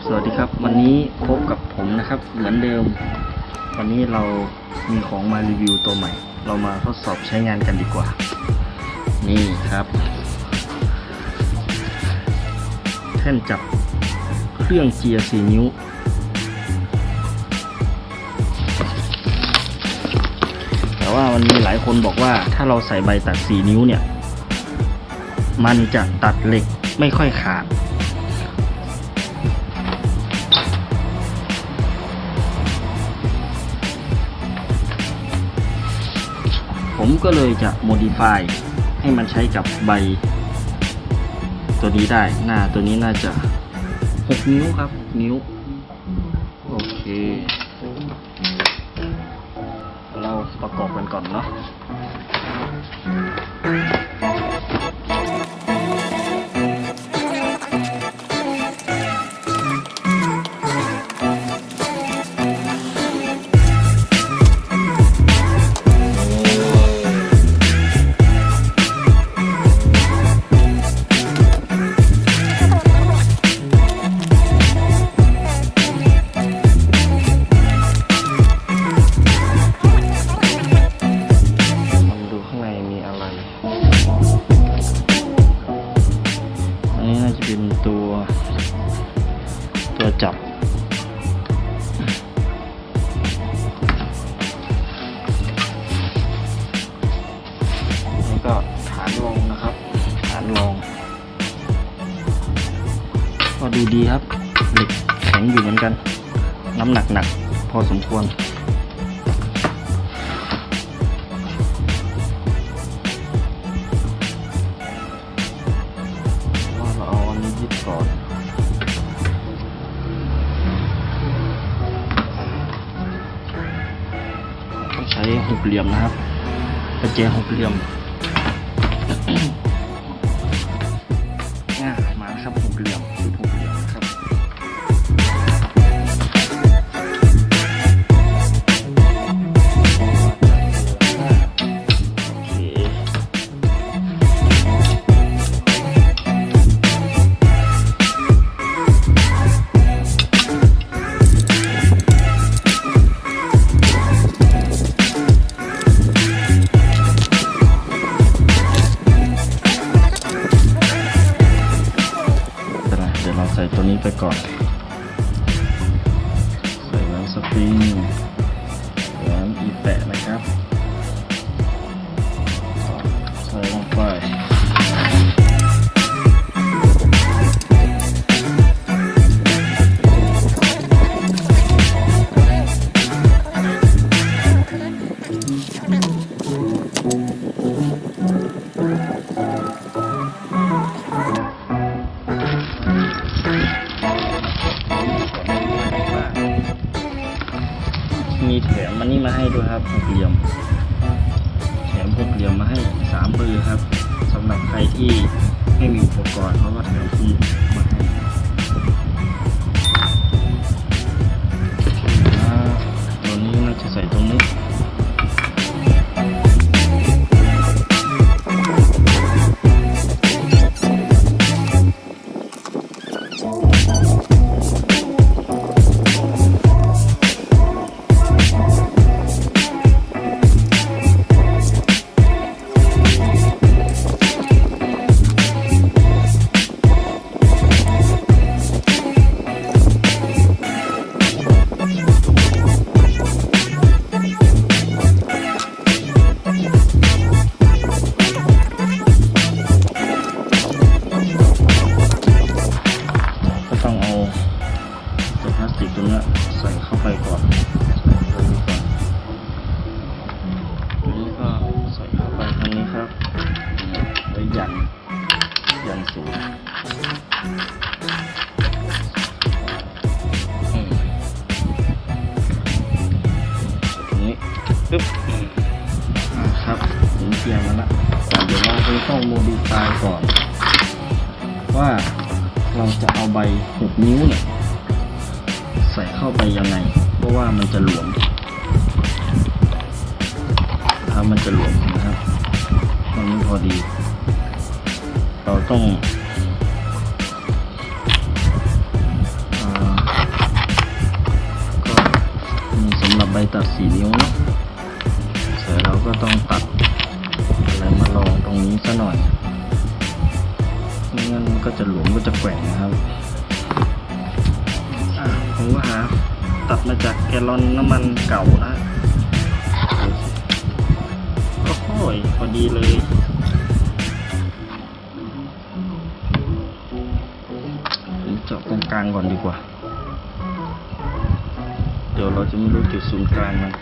สวัสดีครับวันนี้พบกับผมนะครับเหมือนเดิมวันนี้เรามีของมารีวิวตัวใหม่เรามาทดสอบใช้งานกันดีกว่านี่ครับแท่นจับเครื่องเจียร์4 นิ้วแต่ว่ามันมีหลายคนบอกว่าถ้าเราใส่ใบตัด4 นิ้วเนี่ยมันจะตัดเหล็กไม่ค่อยขาดผมก็เลยจะ modify ให้มันใช้กับใบตัวนี้ได้หน้าตัวนี้น่าจะ6 นิ้วครับ6 นิ้วโอเคเราประกอบกันก่อนเนาะเป็นตัวจับแล้วก็ฐานรองนะครับฐานรองก็ดูดีครับเหล็กแข็งอยู่เหมือนกันน้ำหนักพอสมควรใช้หกเหลี่ยมนะครับกระเจหกเหลี่ยมมาครับหกเหลี่ยมหกเหลี่ยมนะครับใส่ตัวนี้ไปก่อนใส่แหวนสปริงแหวนอีแปะนะครับใส่ลงไปมีแถมมันนี่มาให้ด้วยครับหกเหลี่ยมแถมหกเหลี่ยมมาให้3 เบอร์ครับสำหรับใครที่ไม่มีอุปกรณ์เขาก็แถมที่มาให้ตัวนี้น่าจะใส่ตรงนี้พลาสติกตัวนี้ใส่เข้าไปก่อนตัวนี้ก่อนตัวนี้ก็ใส่เข้าไปตรงนี้ครับไว้ยันสูงตรงนี้ปึ๊บครับถึงเทียมแล้วนะแต่เดี๋ยวเราต้องโมดิฟายก่อนว่าเราจะเอาใบ6 นิ้วเนี่ยใส่เข้าไปยังไงเพราะว่ามันจะหลวมถ้ามันจะหลวมนะครับมันไม่พอดีเราต้อง ตัด4 นิ้วเนาะเสร็จเราก็ต้องตัดอะไรมาลองตรงนี้ซะหน่อยไม่งั้นมันก็จะหลวมก็จะแกว่งนะครับผมก็หาตัดมาจากแกลลอนน้ำมันเก่านะก็ค่อยพอดีเลยเจาะตรงกลางก่อนดีกว่าเดี๋ยวเราจะไม่รู้จุดศูนย์กลางมัน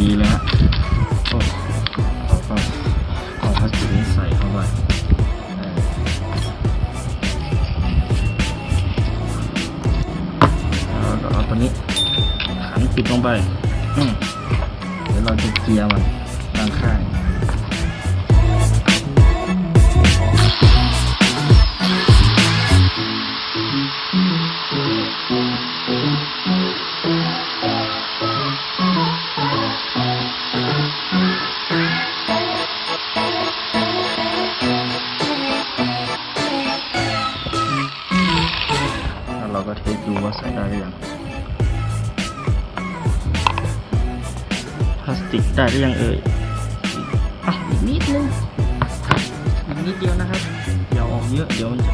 ดีเลยฮะก็เอาพลาสติกนี้ใส่เข้าไปแล้วก็เอาตัวนี้ขันปิดลงไปเดี๋ยวเราจะเกียร์มันด้านข้างเราก็เทสดูว่าใส่ได้หรือยังพลาสติกได้หรือยังเอ่ยอีกนิดนึงอีกนิดเดียวนะครับอย่าออกเยอะเดี๋ยวมันจะ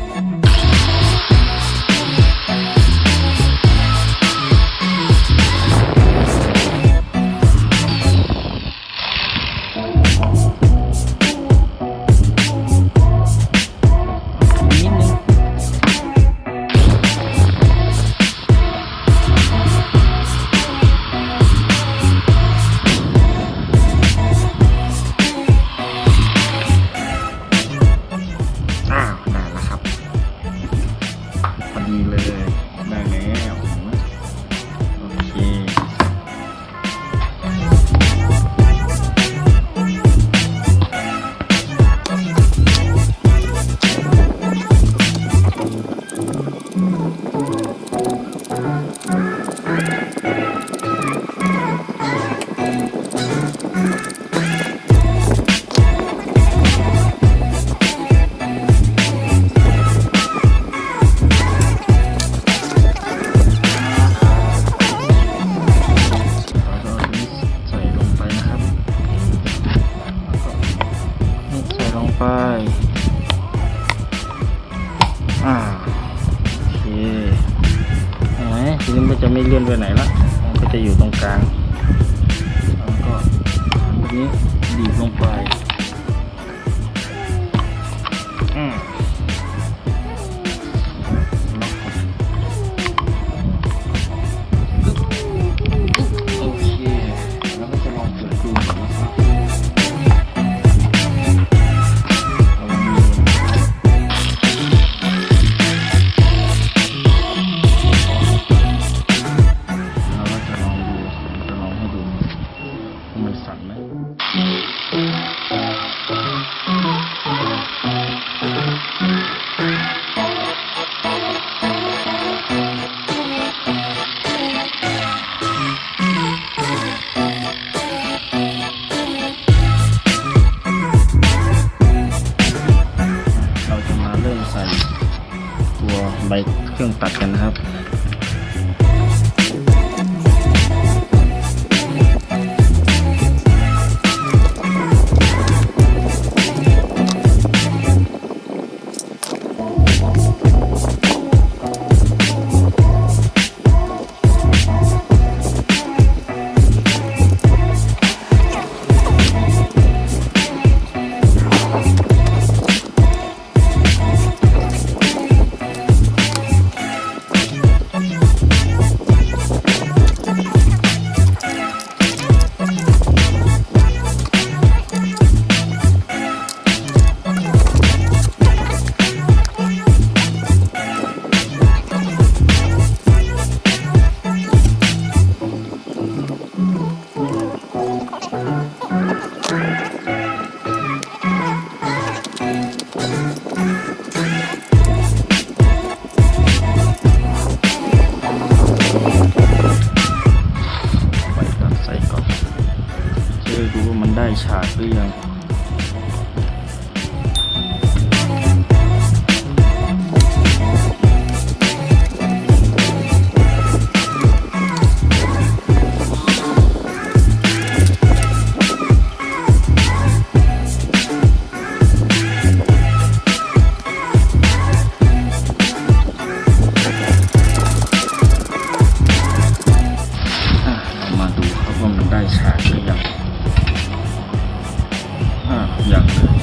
ไปโอเคเห็นไหมทีนี้มันจะไม่เลื่อนไปไหนละมันก็จะอยู่ตรงกลางแล้วก็อันนี้บีบลงไปโอเคแล้วก็จะลองเปิดดูก่อนนะครับ มใส่ตัวใบเครื่องตัดกันนะครับดูว่ามันได้ฉากหรือยังเรามาดูครับว่ามันได้ฉากหรือยังอย่างเลย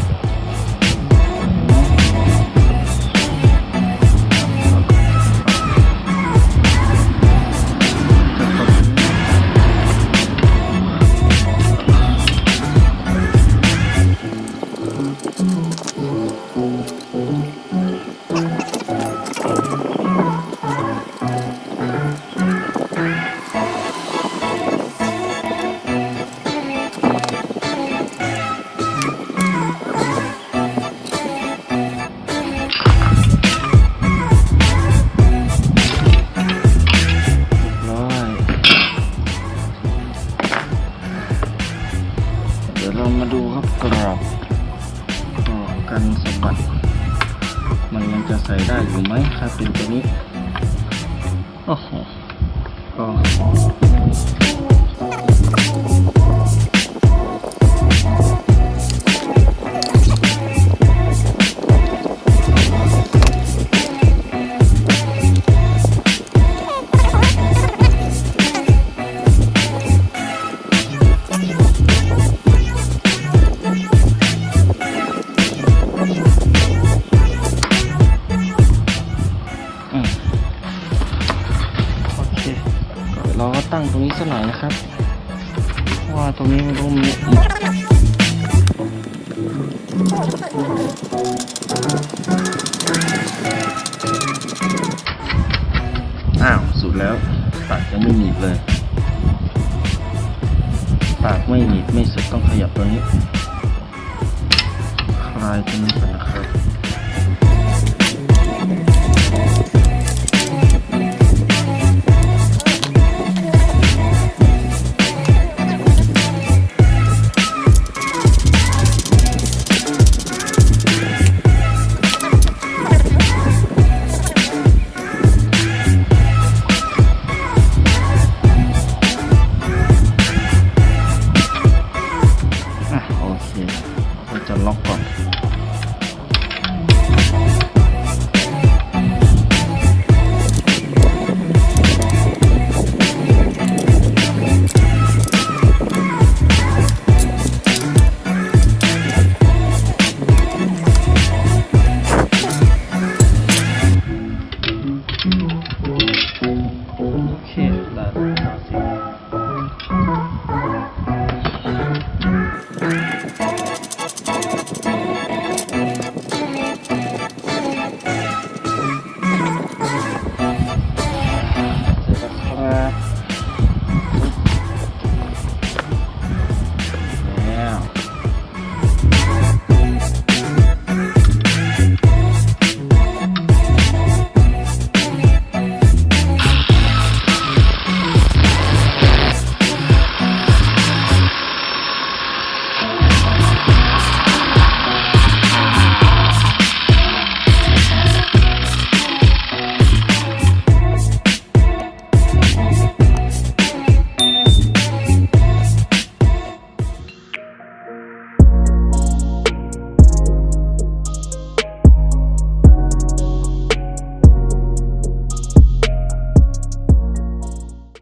เรามาดูครับกรอบกันสะบัดมันยังจะใส่ได้อยู่ไหมครับเป็นตัวนี้โอ้โหก็เราก็ตั้งตรงนี้สักหน่อยนะครับว่าตรงนี้มันต้องมีสุดแล้วปากยังไม่หนีบเลยปากไม่หนีบไม่สุดต้องขยับตัวนี้คลายตัวนี้ก่อนนะครับ